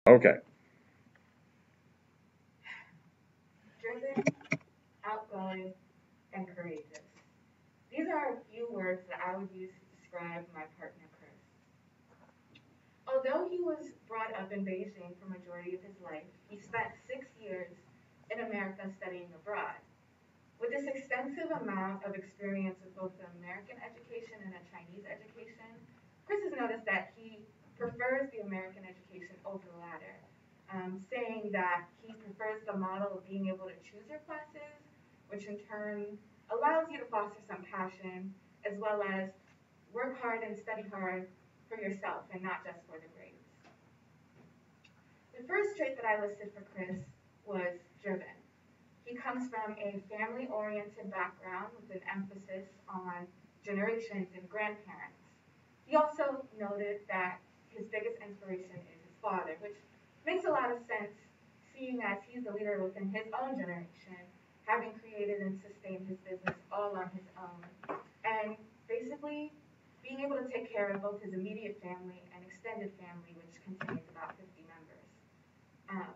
Okay. Driven, outgoing, and courageous. These are a few words that I would use to describe my partner, Chris. Although he was brought up in Beijing for majority of his life, he spent 6 years in America studying abroad. With this extensive amount of experience with both the American education and a Chinese education, Chris has noticed that he prefers the American education over the latter, saying that he prefers the model of being able to choose your classes, which in turn allows you to foster some passion, as well as work hard and study hard for yourself and not just for the grades. The first trait that I listed for Chris was driven. He comes from a family oriented background with an emphasis on generations and grandparents. He also noted that his biggest inspiration is his father, which makes a lot of sense seeing as he's the leader within his own generation, having created and sustained his business all on his own. And basically being able to take care of both his immediate family and extended family, which contains about 50 members. Um,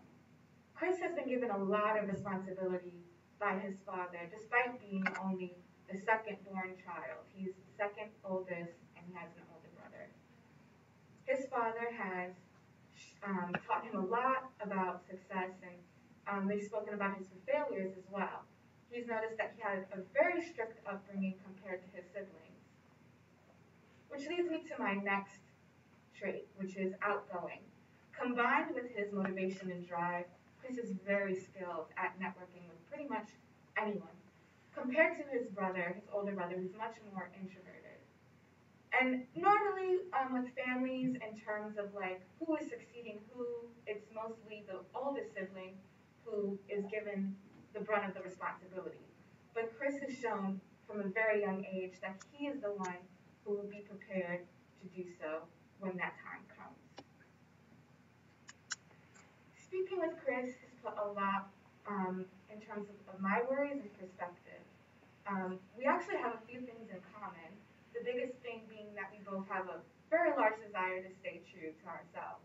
Chris has been given a lot of responsibility by his father, despite being only the second born child. He's the second oldest, and he has an older brother. His father has taught him a lot about success, and they've spoken about his failures as well. He's noticed that he had a very strict upbringing compared to his siblings, which leads me to my next trait, which is outgoing. Combined with his motivation and drive, Chris is very skilled at networking with pretty much anyone. Compared to his brother, his older brother, who's much more introverted. And normally, with families, in terms of like who is succeeding who, it's mostly the oldest sibling who is given the brunt of the responsibility. But Chris has shown from a very young age that he is the one who will be prepared to do so when that time comes. Speaking with Chris has put a lot in terms of my worries and perspective. We actually have a few things in common. The biggest thing being that we both have a very large desire to stay true to ourselves.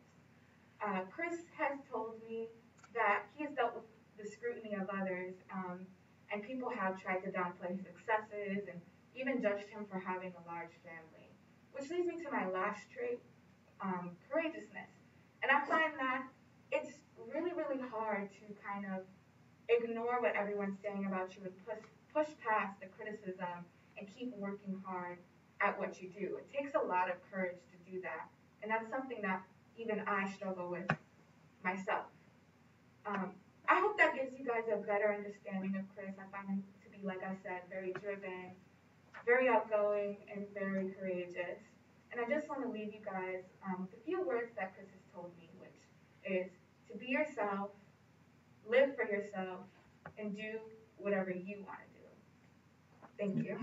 Chris has told me that he has dealt with the scrutiny of others, and people have tried to downplay his successes and even judged him for having a large family. Which leads me to my last trait, courageousness. And I find that it's really, really hard to kind of ignore what everyone's saying about you and push past the criticism and keep working hard at what you do. It takes a lot of courage to do that. And that's something that even I struggle with myself. I hope that gives you guys a better understanding of Chris. I find him to be, like I said, very driven, very outgoing, and very courageous. And I just want to leave you guys with a few words that Chris has told me, which is to be yourself, live for yourself, and do whatever you want to do. Thank you.